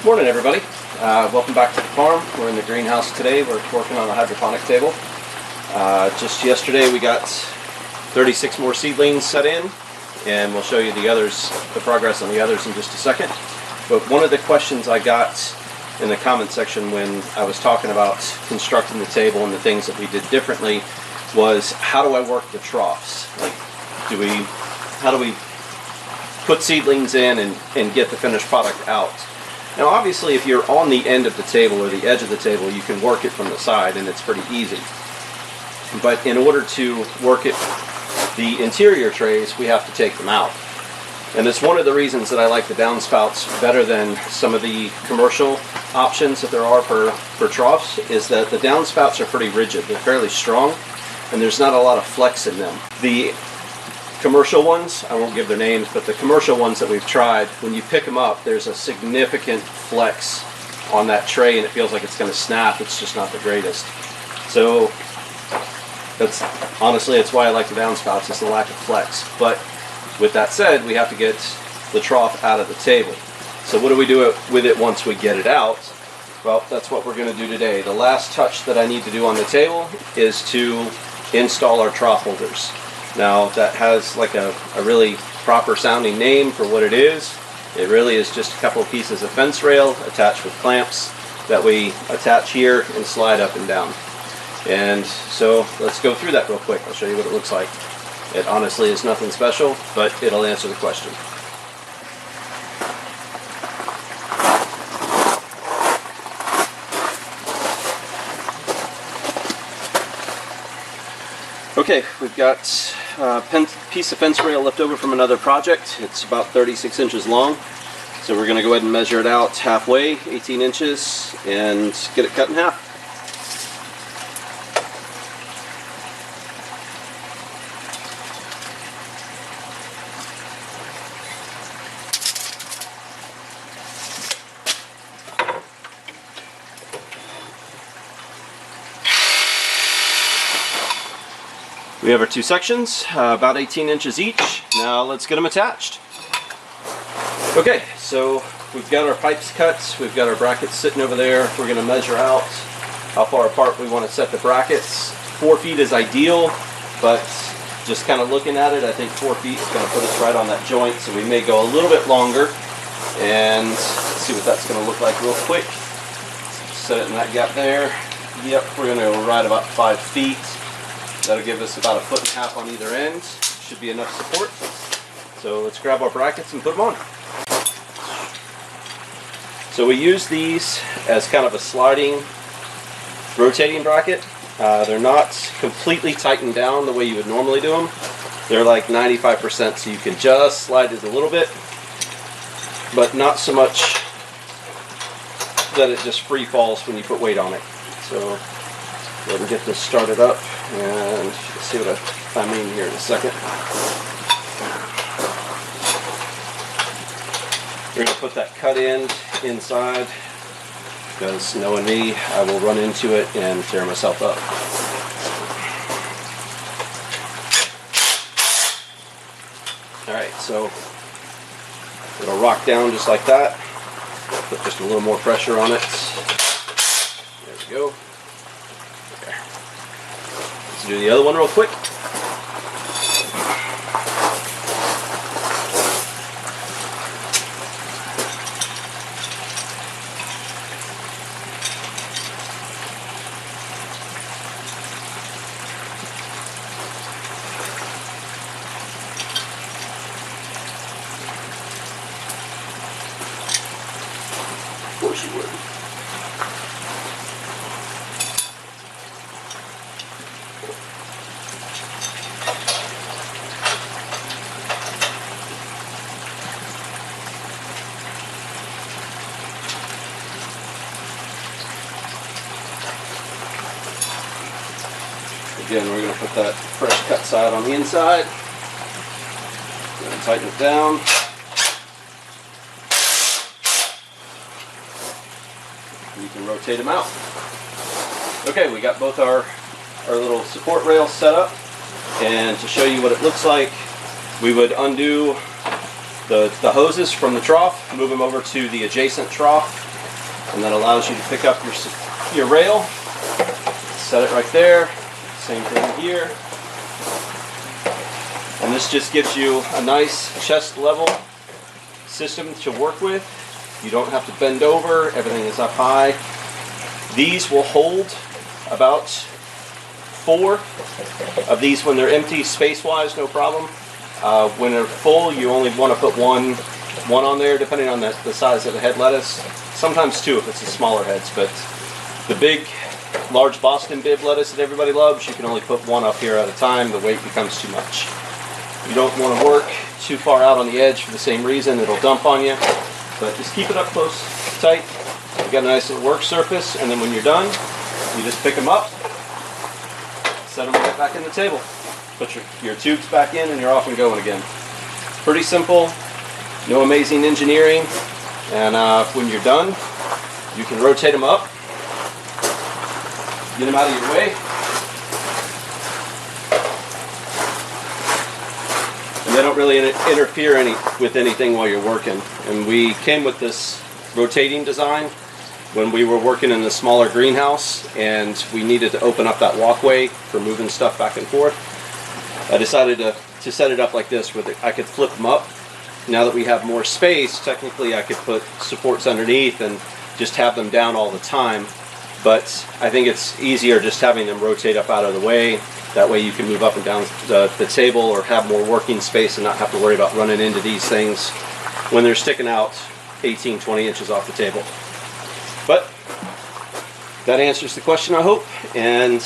Morning everybody, welcome back to the farm. We're in the greenhouse today. We're working on a hydroponic table. Just yesterday we got 36 more seedlings set in, and we'll show you the progress on the others in just a second. But one of the questions I got in the comment section when I was talking about constructing the table and the things that we did differently was, how do I work the troughs? Like, how do we put seedlings in and get the finished product out? Now obviously if you're on the end of the table or the edge of the table, you can work it from the side and it's pretty easy. But in order to work it, the interior trays, we have to take them out. And it's one of the reasons that I like the downspouts better than some of the commercial options that there are for troughs, is that the downspouts are pretty rigid. They're fairly strong and there's not a lot of flex in them. The commercial ones, I won't give their names, but the commercial ones that we've tried, when you pick them up, there's a significant flex on that tray and it feels like it's going to snap. It's just not the greatest. So honestly, it's why I like the downspouts, is the lack of flex. But with that said, we have to get the trough out of the table. So what do we do with it once we get it out? Well, that's what we're going to do today. The last touch that I need to do on the table is to install our trough holders. Now that has like a really proper sounding name for what it is. It really is just a couple of pieces of fence rail attached with clamps that we attach here and slide up and down. And so let's go through that real quick. I'll show you what it looks like. It honestly is nothing special, but it'll answer the question. Okay, we've got a piece of fence rail left over from another project. It's about 36 inches long. So we're going to go ahead and measure it out halfway, 18 inches, and get it cut in half. We have our two sections, about 18 inches each. Now let's get them attached. Okay, so we've got our pipes cut, we've got our brackets sitting over there. We're going to measure out how far apart we want to set the brackets. 4 feet is ideal, but just kind of looking at it, I think 4 feet is going to put us right on that joint, so we may go a little bit longer. And let's see what that's going to look like real quick. Set it in that gap there. Yep, we're going to go right about 5 feet. That'll give us about 1.5 feet on either end. Should be enough support. So let's grab our brackets and put them on. So we use these as kind of a sliding, rotating bracket. They're not completely tightened down the way you would normally do them. They're like 95%, so you can just slide it a little bit, but not so much that it just free falls when you put weight on it. So go ahead and get this started up, and see what I mean here in a second. We're going to put that cut end inside, because knowing me, I will run into it and tear myself up. Alright, so it'll rock down just like that. Put just a little more pressure on it. There we go. Let's do the other one real quick. Of course you would. Again, we're going to put that fresh cut side on the inside. Going to tighten it down. You can rotate them out. Okay, we got both our little support rails set up, and to show you what it looks like, we would undo the hoses from the trough, move them over to the adjacent trough, and that allows you to pick up your rail, set it right there. Same thing here. And this just gives you a nice chest level system to work with. You don't have to bend over, everything is up high. These will hold about 4 of these when they're empty, space-wise, no problem. When they're full, you only want to put one on there, depending on the size of the head lettuce. Sometimes 2 if it's the smaller heads, but the big, large Boston bib lettuce that everybody loves, you can only put 1 up here at a time. The weight becomes too much. You don't want to work too far out on the edge for the same reason. It'll dump on you. But just keep it up close, tight. You've got a nice little work surface, and then when you're done, you just pick them up, set them right back in the table. Put your tubes back in, and you're off and going again. Pretty simple, no amazing engineering. And when you're done, you can rotate them up, get them out of your way. They don't really interfere with anything while you're working. And we came with this rotating design when we were working in the smaller greenhouse, and we needed to open up that walkway for moving stuff back and forth. I decided to set it up like this, where I could flip them up. Now that we have more space, technically I could put supports underneath and just have them down all the time. But I think it's easier just having them rotate up out of the way. That way you can move up and down the table, or have more working space and not have to worry about running into these things when they're sticking out 18, 20 inches off the table. But that answers the question, I hope. And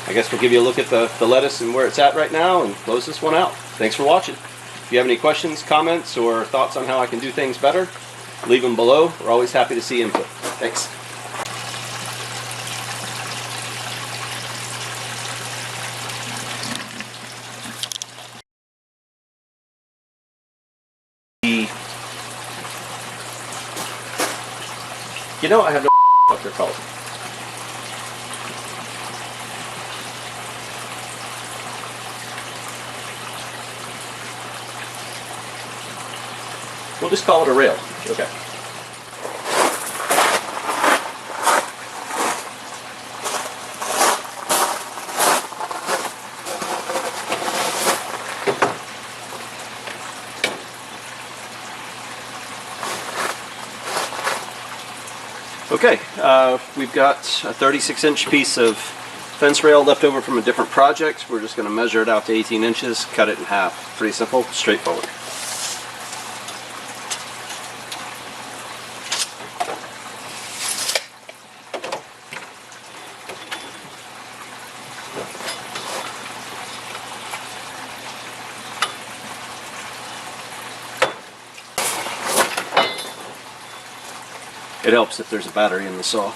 I guess we'll give you a look at the lettuce and where it's at right now and close this one out. Thanks for watching. If you have any questions, comments, or thoughts on how I can do things better, leave them below. We're always happy to see input. Thanks. You know, I have no what they're called. We'll just call it a rail. Okay. Okay, we've got a 36-inch piece of fence rail left over from a different project. We're just going to measure it out to 18 inches, cut it in half. Pretty simple, straightforward. It helps if there's a battery in the saw.